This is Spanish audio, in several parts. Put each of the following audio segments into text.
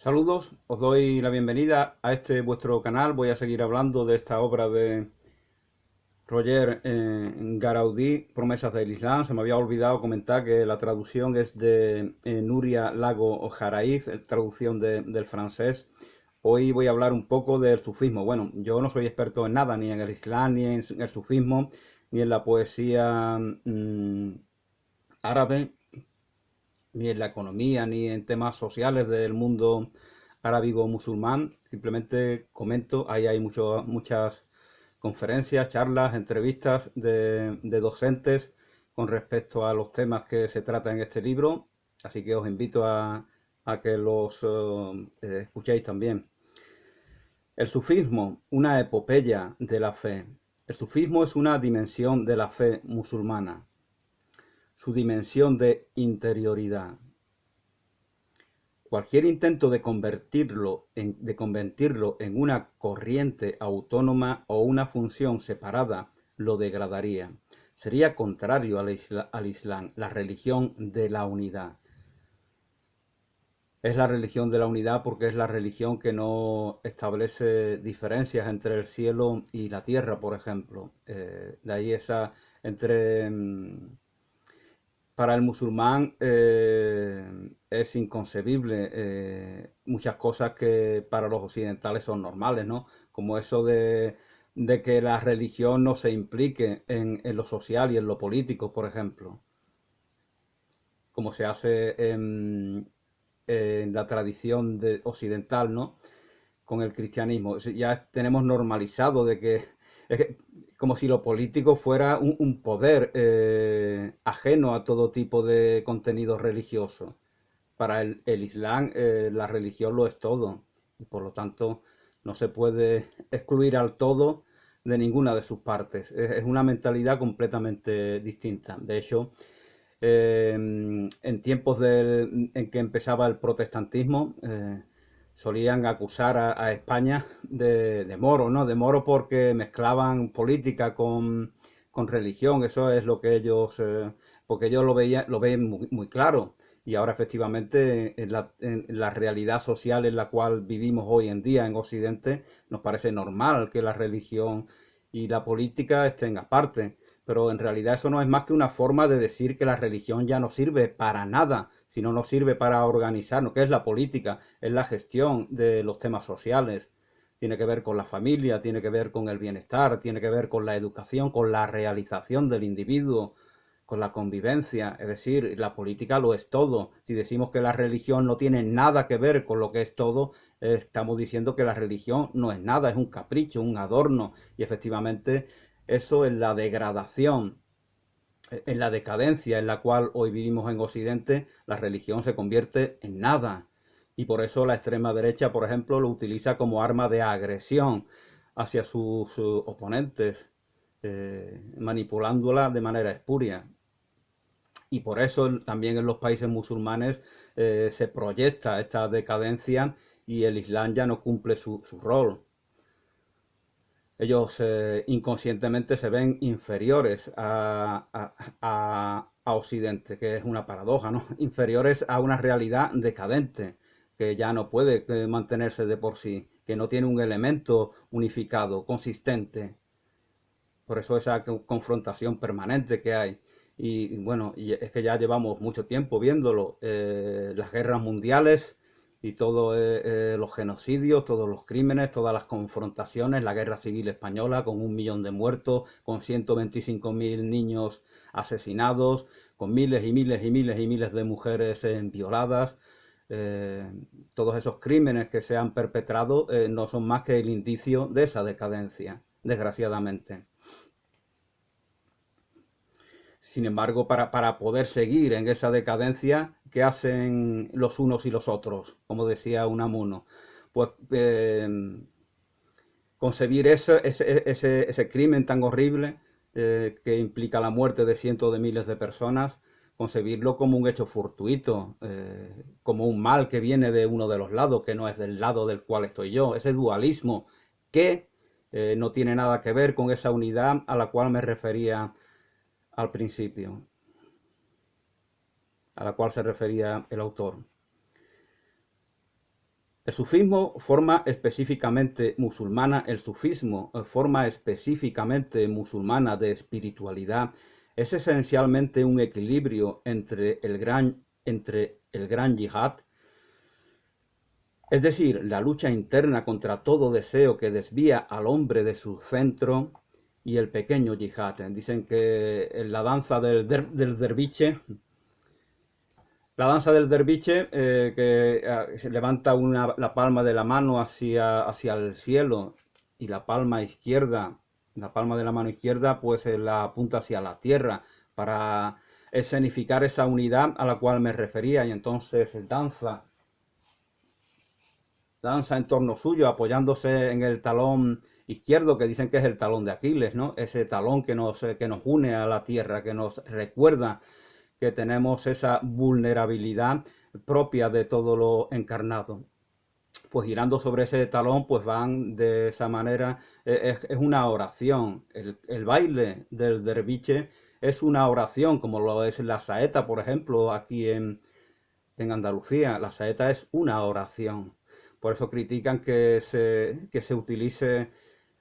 Saludos, os doy la bienvenida a este vuestro canal. Voy a seguir hablando de esta obra de Roger Garaudí, Promesas del Islam. Se me había olvidado comentar que la traducción es de Nuria Lago Jaraiz, traducción del francés. Hoy voy a hablar un poco del sufismo. Bueno, yo no soy experto en nada, ni en el Islam, ni en el sufismo, ni en la poesía árabe, ni en la economía, ni en temas sociales del mundo arábigo-musulmán. Simplemente comento, ahí hay muchas conferencias, charlas, entrevistas de docentes con respecto a los temas que se tratan en este libro. Así que os invito a que los escuchéis también. El sufismo, una epopeya de la fe. El sufismo es una dimensión de la fe musulmana, su dimensión de interioridad. Cualquier intento de convertirlo en una corriente autónoma o una función separada lo degradaría. Sería contrario al Islam, la religión de la unidad. Es la religión de la unidad porque es la religión que no establece diferencias entre el cielo y la tierra, por ejemplo. De ahí esa entre para el musulmán es inconcebible muchas cosas que para los occidentales son normales, ¿no? Como eso de que la religión no se implique en lo social y en lo político, por ejemplo, como se hace en la tradición occidental, ¿no? Con el cristianismo. Ya tenemos normalizado de que es que, como si lo político fuera un poder ajeno a todo tipo de contenido religioso. Para el Islam la religión lo es todo y por lo tanto no se puede excluir al todo de ninguna de sus partes. Es una mentalidad completamente distinta. De hecho, en tiempos en que empezaba el protestantismo, solían acusar a España de moro, ¿no? De moro porque mezclaban política con religión. Eso es lo que porque ellos lo ven muy claro. Y ahora efectivamente en la realidad social en la cual vivimos hoy en día en Occidente, nos parece normal que la religión y la política estén aparte. Pero en realidad eso no es más que una forma de decir que la religión ya no sirve para nada, sino no sirve para organizarnos, que es la política, es la gestión de los temas sociales. Tiene que ver con la familia, tiene que ver con el bienestar, tiene que ver con la educación, con la realización del individuo, con la convivencia. Es decir, la política lo es todo. Si decimos que la religión no tiene nada que ver con lo que es todo, estamos diciendo que la religión no es nada, es un capricho, un adorno. Y efectivamente eso es la degradación, en la decadencia en la cual hoy vivimos en Occidente, la religión se convierte en nada. Y por eso la extrema derecha, por ejemplo, lo utiliza como arma de agresión hacia sus oponentes, manipulándola de manera espuria. Y por eso también en los países musulmanes se proyecta esta decadencia y el Islam ya no cumple su rol. Ellos inconscientemente se ven inferiores a Occidente, que es una paradoja, ¿no? Inferiores a una realidad decadente, que ya no puede mantenerse de por sí, que no tiene un elemento unificado, consistente. Por eso esa confrontación permanente que hay. Y bueno, y es que ya llevamos mucho tiempo viéndolo. Las guerras mundiales y todos los genocidios, todos los crímenes, todas las confrontaciones, la guerra civil española con 1 millón de muertos, con 125.000 niños asesinados, con miles y miles y miles y miles de mujeres violadas. Eh, Todos esos crímenes que se han perpetrado no son más que el indicio de esa decadencia, desgraciadamente. Sin embargo, para poder seguir en esa decadencia, ¿qué hacen los unos y los otros? Como decía Unamuno. Pues concebir ese crimen tan horrible que implica la muerte de cientos de miles de personas, concebirlo como un hecho fortuito, como un mal que viene de uno de los lados, que no es del lado del cual estoy yo. Ese dualismo que no tiene nada que ver con esa unidad a la cual me refería al principio, a la cual se refería el autor. El sufismo forma específicamente musulmana, el sufismo forma específicamente musulmana de espiritualidad. Es esencialmente un equilibrio entre el gran yihad, es decir, la lucha interna contra todo deseo que desvía al hombre de su centro, y el pequeño yihad. Dicen que en la danza del derviche, que se levanta la palma de la mano hacia el cielo, y la palma izquierda, la palma de la mano izquierda, pues la apunta hacia la tierra, para escenificar esa unidad a la cual me refería, y entonces danza en torno suyo, apoyándose en el talón izquierdo, que dicen que es el talón de Aquiles, ¿no? Ese talón que nos une a la tierra, que nos recuerda que tenemos esa vulnerabilidad propia de todo lo encarnado. Pues girando sobre ese talón, pues van de esa manera. Es una oración. El baile del derviche es una oración, como lo es la saeta, por ejemplo, aquí en Andalucía. La saeta es una oración. Por eso critican que se utilice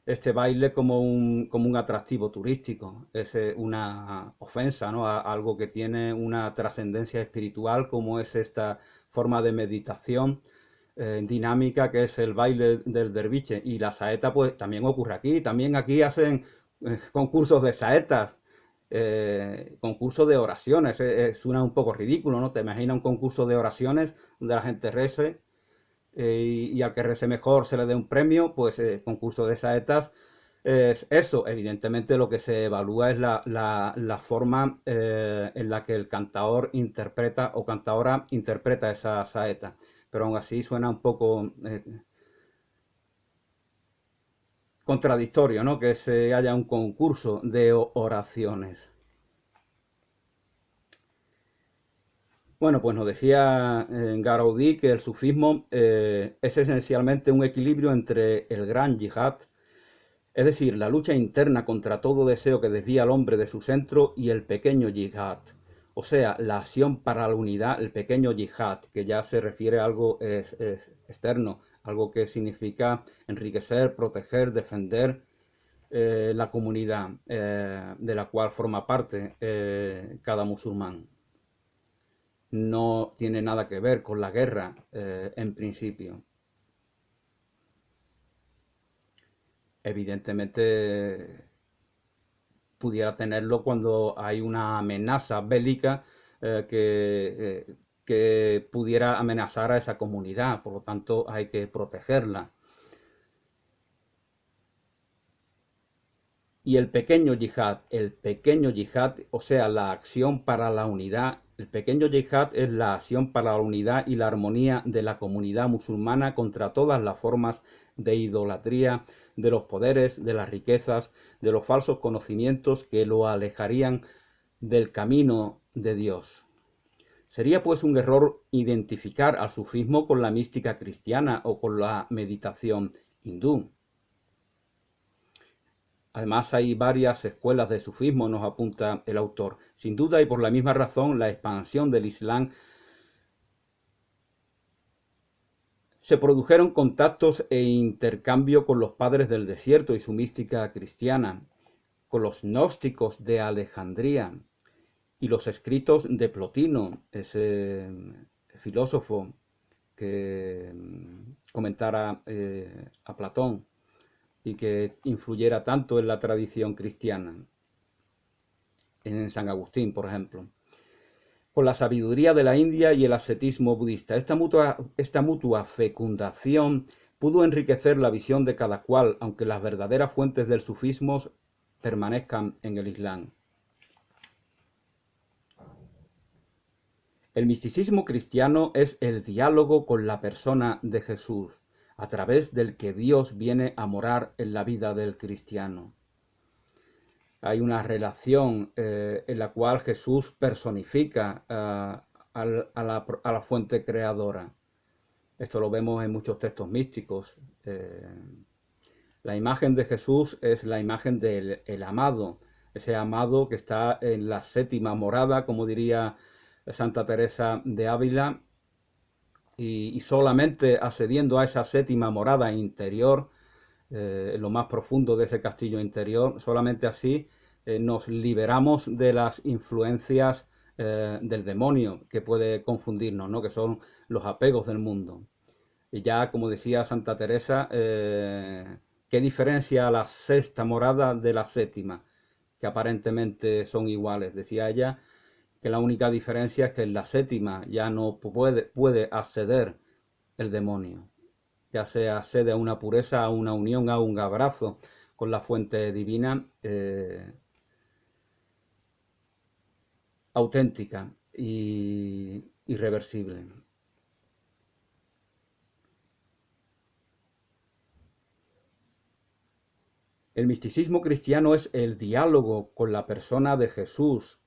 este baile como un atractivo turístico. Es una ofensa, ¿no? A algo que tiene una trascendencia espiritual, como es esta forma de meditación dinámica que es el baile del derviche. Y la saeta pues también ocurre aquí. También aquí hacen concursos de saetas, concurso de oraciones. Suena un poco ridículo, ¿no? Te imaginas un concurso de oraciones donde la gente rece, y al que rece mejor se le dé un premio. Pues concurso de saetas es eso. Evidentemente lo que se evalúa es la forma en la que el cantador interpreta o cantadora interpreta esa saeta. Pero aún así suena un poco contradictorio, ¿no? Que se haya un concurso de oraciones. Bueno, pues nos decía Gaudí que el sufismo es esencialmente un equilibrio entre el gran yihad, es decir, la lucha interna contra todo deseo que desvía al hombre de su centro, y el pequeño yihad, o sea, la acción para la unidad, el pequeño yihad, que ya se refiere a algo externo, algo que significa enriquecer, proteger, defender la comunidad de la cual forma parte cada musulmán. No tiene nada que ver con la guerra en principio. Evidentemente pudiera tenerlo cuando hay una amenaza bélica que pudiera amenazar a esa comunidad. Por lo tanto, hay que protegerla. Y el pequeño yihad, o sea, la acción para la unidad. El pequeño yihad es la acción para la unidad y la armonía de la comunidad musulmana contra todas las formas de idolatría, de los poderes, de las riquezas, de los falsos conocimientos que lo alejarían del camino de Dios. Sería pues un error identificar al sufismo con la mística cristiana o con la meditación hindú. Además, hay varias escuelas de sufismo, nos apunta el autor. Sin duda, y por la misma razón, la expansión del Islam, se produjeron contactos e intercambio con los padres del desierto y su mística cristiana, con los gnósticos de Alejandría y los escritos de Plotino, ese filósofo que comentara a Platón y que influyera tanto en la tradición cristiana, en San Agustín, por ejemplo, con la sabiduría de la India y el ascetismo budista. Esta mutua fecundación pudo enriquecer la visión de cada cual, aunque las verdaderas fuentes del sufismo permanezcan en el Islam. El misticismo cristiano es el diálogo con la persona de Jesús, a través del que Dios viene a morar en la vida del cristiano. Hay una relación en la cual Jesús personifica a la fuente creadora. Esto lo vemos en muchos textos místicos. La imagen de Jesús es la imagen del amado, ese amado que está en la séptima morada, como diría Santa Teresa de Ávila, y solamente accediendo a esa séptima morada interior, en lo más profundo de ese castillo interior, solamente así nos liberamos de las influencias del demonio que puede confundirnos, ¿no? Que son los apegos del mundo. Y ya, como decía Santa Teresa, ¿qué diferencia la sexta morada de la séptima? Que aparentemente son iguales. Decía ella que la única diferencia es que en la séptima ya no puede acceder el demonio. Ya se accede a una pureza, a una unión, a un abrazo con la fuente divina auténtica y irreversible. El misticismo cristiano es el diálogo con la persona de Jesús,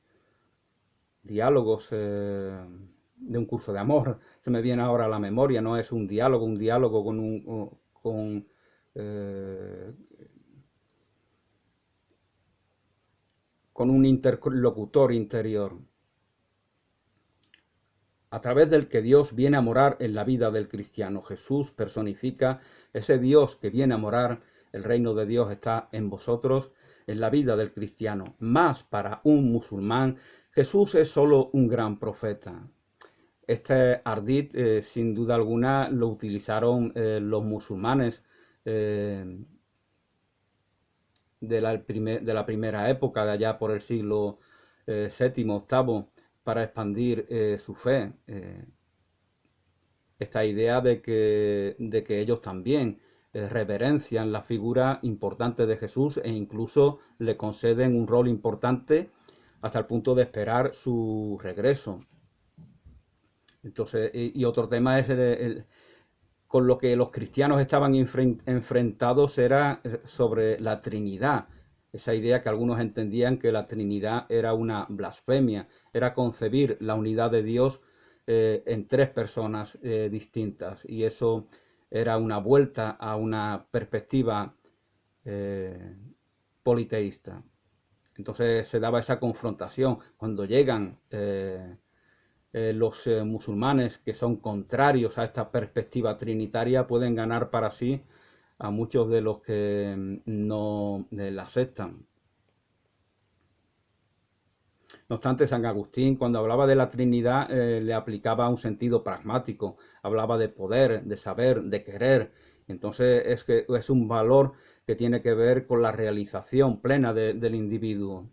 diálogos de un curso de amor. Se me viene ahora a la memoria, no es un diálogo eh, con un interlocutor interior, a través del que Dios viene a morar en la vida del cristiano. Jesús personifica ese Dios que viene a morar. El reino de Dios está en vosotros, en la vida del cristiano. Más para un musulmán, Jesús es solo un gran profeta. Este ardid, sin duda alguna, lo utilizaron los musulmanes de la primera época, de allá por el siglo VII, VIII, para expandir su fe. Esta idea de que ellos también reverencian la figura importante de Jesús e incluso le conceden un rol importante hasta el punto de esperar su regreso. Entonces, y otro tema es con lo que los cristianos estaban enfrentados era sobre la Trinidad. Esa idea que algunos entendían que la Trinidad era una blasfemia, era concebir la unidad de Dios en tres personas distintas. Y eso era una vuelta a una perspectiva eh, politeísta. Entonces se daba esa confrontación. Cuando llegan los musulmanes que son contrarios a esta perspectiva trinitaria pueden ganar para sí a muchos de los que no la aceptan. No obstante, San Agustín, cuando hablaba de la Trinidad, le aplicaba un sentido pragmático, hablaba de poder, de saber, de querer. Entonces es que es un valor que tiene que ver con la realización plena del individuo.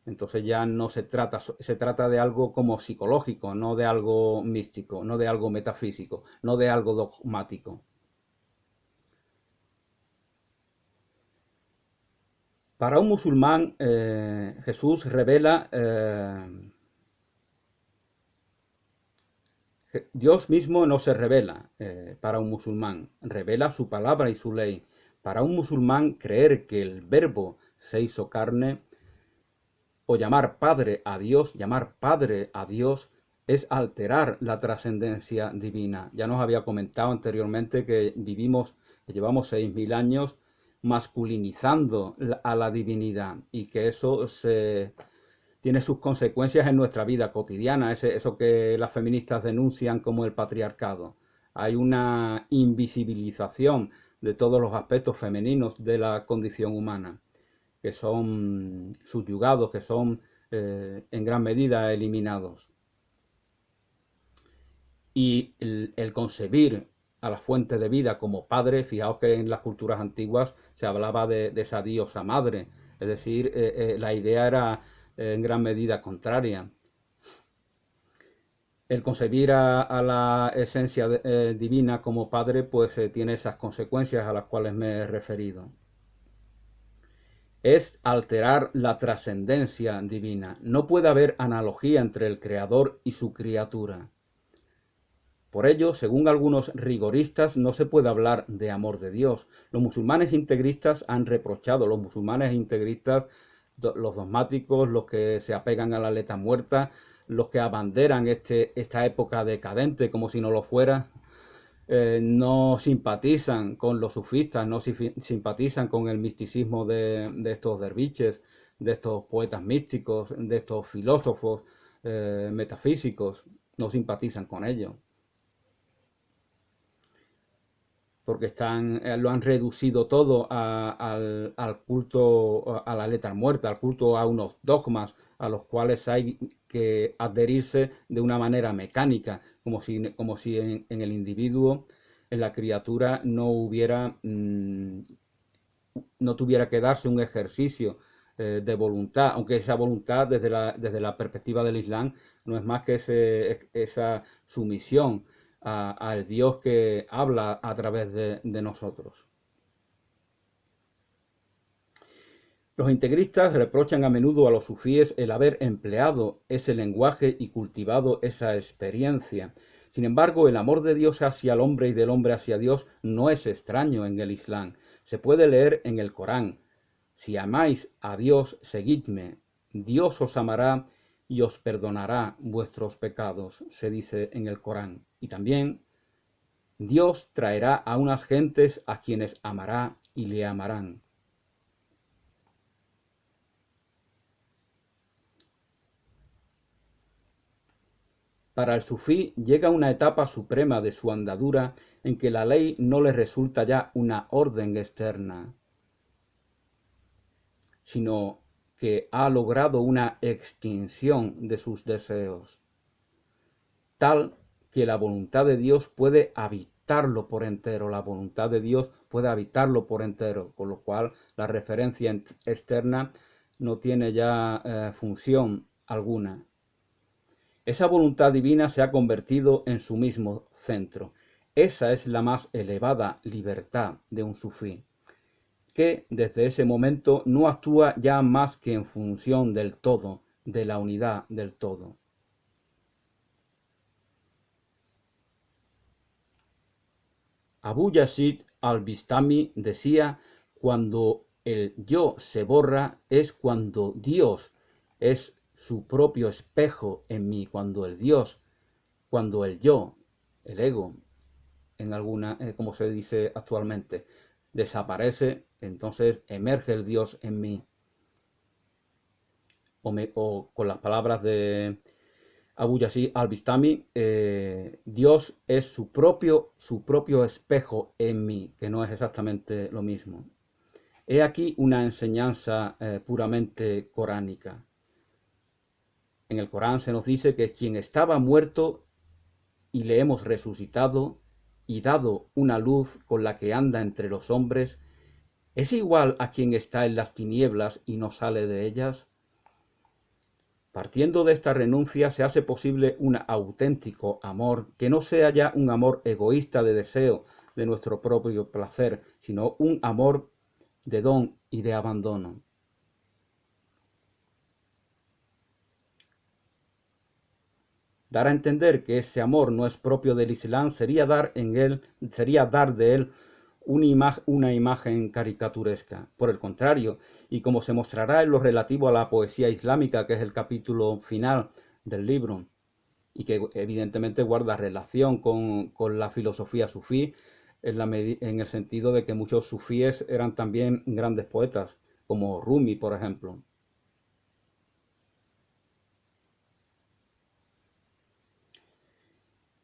Entonces ya no se trata de algo como psicológico, no de algo místico, no de algo metafísico, no de algo dogmático. Para un musulmán, Jesús revela, Dios mismo no se revela para un musulmán, revela su palabra y su ley. Para un musulmán, creer que el verbo se hizo carne o llamar Padre a Dios, es alterar la trascendencia divina. Ya nos había comentado anteriormente que llevamos 6.000 años masculinizando a la divinidad y que eso tiene sus consecuencias en nuestra vida cotidiana, eso que las feministas denuncian como el patriarcado. Hay una invisibilización de todos los aspectos femeninos de la condición humana que son subyugados, que son en gran medida eliminados. Y el concebir a la fuente de vida como padre, fijaos que en las culturas antiguas se hablaba de esa diosa madre, es decir, la idea era en gran medida contraria. El concebir a la esencia divina como padre, pues tiene esas consecuencias a las cuales me he referido. Es alterar la trascendencia divina. No puede haber analogía entre el Creador y su criatura. Por ello, según algunos rigoristas, no se puede hablar de amor de Dios. Los musulmanes integristas han reprochado, los dogmáticos, los que se apegan a la letra muerta, los que abanderan esta época decadente como si no lo fuera, no simpatizan con los sufistas, no simpatizan con el misticismo de estos derviches, de estos poetas místicos, de estos filósofos metafísicos, no simpatizan con ellos. porque lo han reducido todo al culto a la letra muerta, al culto a unos dogmas a los cuales hay que adherirse de una manera mecánica, como si en el individuo, en la criatura, no tuviera que darse un ejercicio de voluntad, aunque esa voluntad desde la perspectiva del Islam no es más que esa sumisión al Dios que habla a través de nosotros. Los integristas reprochan a menudo a los sufíes el haber empleado ese lenguaje y cultivado esa experiencia. Sin embargo, el amor de Dios hacia el hombre y del hombre hacia Dios no es extraño en el Islam. Se puede leer en el Corán: si amáis a Dios, seguidme. Dios os amará y os perdonará vuestros pecados, se dice en el Corán. Y también: Dios traerá a unas gentes a quienes amará y le amarán. Para el sufí llega una etapa suprema de su andadura en que la ley no le resulta ya una orden externa, sino que ha logrado una extinción de sus deseos, tal que la voluntad de Dios puede habitarlo por entero, con lo cual la referencia externa no tiene ya función alguna. Esa voluntad divina se ha convertido en su mismo centro. Esa es la más elevada libertad de un sufí, que desde ese momento no actúa ya más que en función del todo, de la unidad del todo. Abu Yazid al-Bistami decía: cuando el yo se borra es cuando Dios es su propio espejo en mí, cuando el yo, el ego, como se dice actualmente, desaparece, entonces emerge el Dios en mí. O con las palabras de Abu Yazid al-Bistami, Dios es su propio espejo en mí, que no es exactamente lo mismo. He aquí una enseñanza puramente coránica. En el Corán se nos dice que quien estaba muerto y le hemos resucitado y dado una luz con la que anda entre los hombres, ¿es igual a quien está en las tinieblas y no sale de ellas? Partiendo de esta renuncia se hace posible un auténtico amor, que no sea ya un amor egoísta de deseo de nuestro propio placer, sino un amor de don y de abandono. Dar a entender que ese amor no es propio del Islam sería dar de él una imagen caricaturesca. Por el contrario, y como se mostrará en lo relativo a la poesía islámica, que es el capítulo final del libro, y que evidentemente guarda relación con la filosofía sufí, en el sentido de que muchos sufíes eran también grandes poetas, como Rumi, por ejemplo.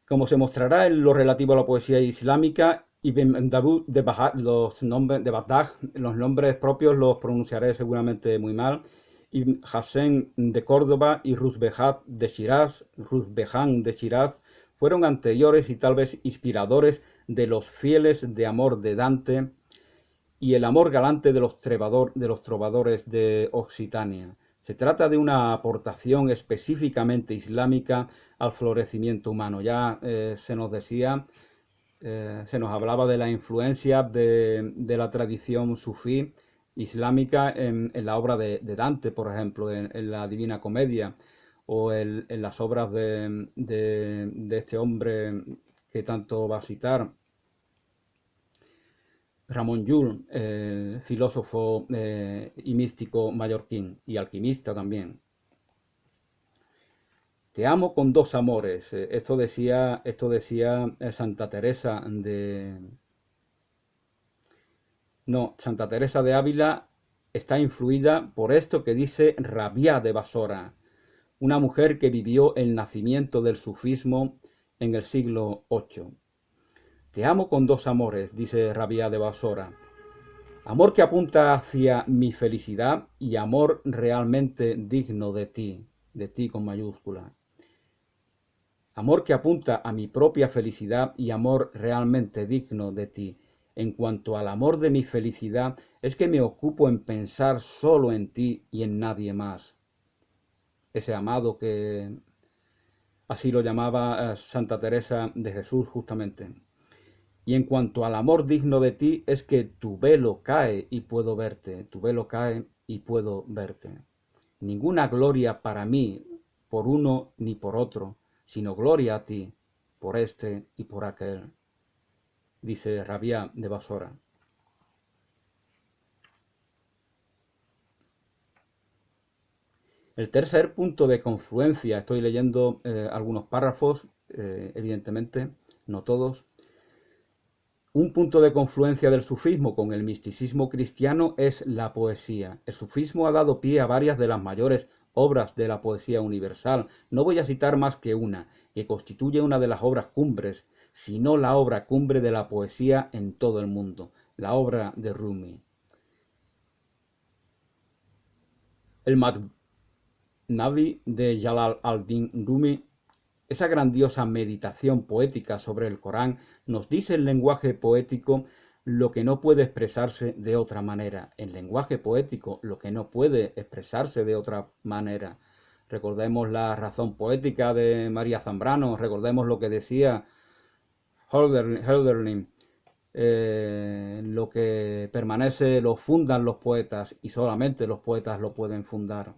Como se mostrará en lo relativo a la poesía islámica, Ibn Dawood de Bagdad, los nombres propios los pronunciaré seguramente muy mal, Ibn Hasan de Córdoba y Ruzbehan de Shiraz fueron anteriores y tal vez inspiradores de los fieles de amor de Dante y el amor galante de los trovadores de Occitania. Se trata de una aportación específicamente islámica al florecimiento humano. Ya se nos decía, se nos hablaba de la influencia de la tradición sufí islámica en la obra de Dante, por ejemplo, en la Divina Comedia, o en las obras de este hombre que tanto va a citar, Ramon Llull, filósofo y místico mallorquín y alquimista también. Te amo con dos amores. Esto decía Santa Teresa de... No, Santa Teresa de Ávila está influida por esto que dice Rabiá de Basora, una mujer que vivió el nacimiento del sufismo en el siglo VIII. Te amo con dos amores, dice Rabiá de Basora. Amor que apunta hacia mi felicidad y amor realmente digno de ti con mayúscula. Amor que apunta a mi propia felicidad y amor realmente digno de ti. En cuanto al amor de mi felicidad, es que me ocupo en pensar solo en ti y en nadie más. Ese amado que así lo llamaba Santa Teresa de Jesús justamente. Y en cuanto al amor digno de ti, es que tu velo cae y puedo verte, tu velo cae y puedo verte. Ninguna gloria para mí, por uno ni por otro, sino gloria a ti, por este y por aquel, dice Rabiá de Basora. El tercer punto de confluencia, estoy leyendo algunos párrafos, evidentemente, no todos. Un punto de confluencia del sufismo con el misticismo cristiano es la poesía. El sufismo ha dado pie a varias de las mayores obras de la poesía universal. No voy a citar más que una, que constituye una de las obras cumbres, si no la obra cumbre de la poesía en todo el mundo, la obra de Rumi. El Navi de Jalal al-Din Rumi, esa grandiosa meditación poética sobre el Corán, nos dice en lenguaje poético lo que no puede expresarse de otra manera. En lenguaje poético, lo que no puede expresarse de otra manera. Recordemos la razón poética de María Zambrano, recordemos lo que decía Hölderlin. Lo que permanece lo fundan los poetas y solamente los poetas lo pueden fundar,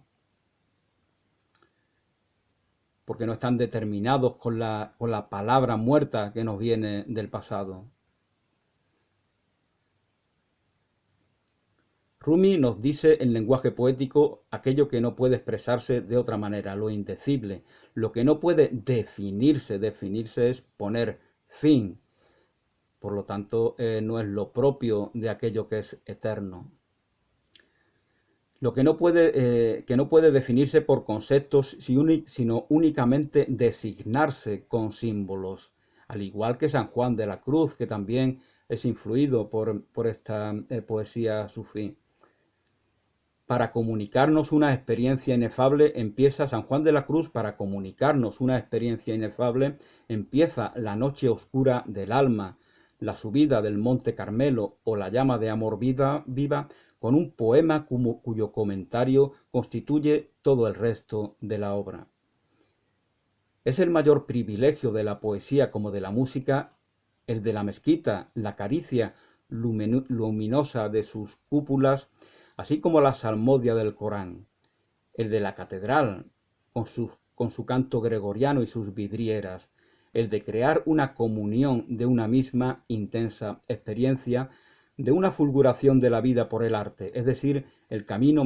porque no están determinados con la palabra muerta que nos viene del pasado. Rumi nos dice en lenguaje poético aquello que no puede expresarse de otra manera, lo indecible, lo que no puede definirse. Definirse es poner fin. Por lo tanto, no es lo propio de aquello que es eterno. Lo que no puede definirse por conceptos, sino únicamente designarse con símbolos, al igual que San Juan de la Cruz, que también es influido por esta poesía sufí. Para comunicarnos una experiencia inefable empieza San Juan de la Cruz, para comunicarnos una experiencia inefable empieza la noche oscura del alma, la subida del Monte Carmelo o la llama de amor viva con un poema cuyo comentario constituye todo el resto de la obra. Es el mayor privilegio de la poesía como de la música el de la mezquita, la caricia luminosa de sus cúpulas, así como la salmodia del Corán, el de la catedral, con su canto gregoriano y sus vidrieras, el de crear una comunión de una misma intensa experiencia, de una fulguración de la vida por el arte, es decir, el camino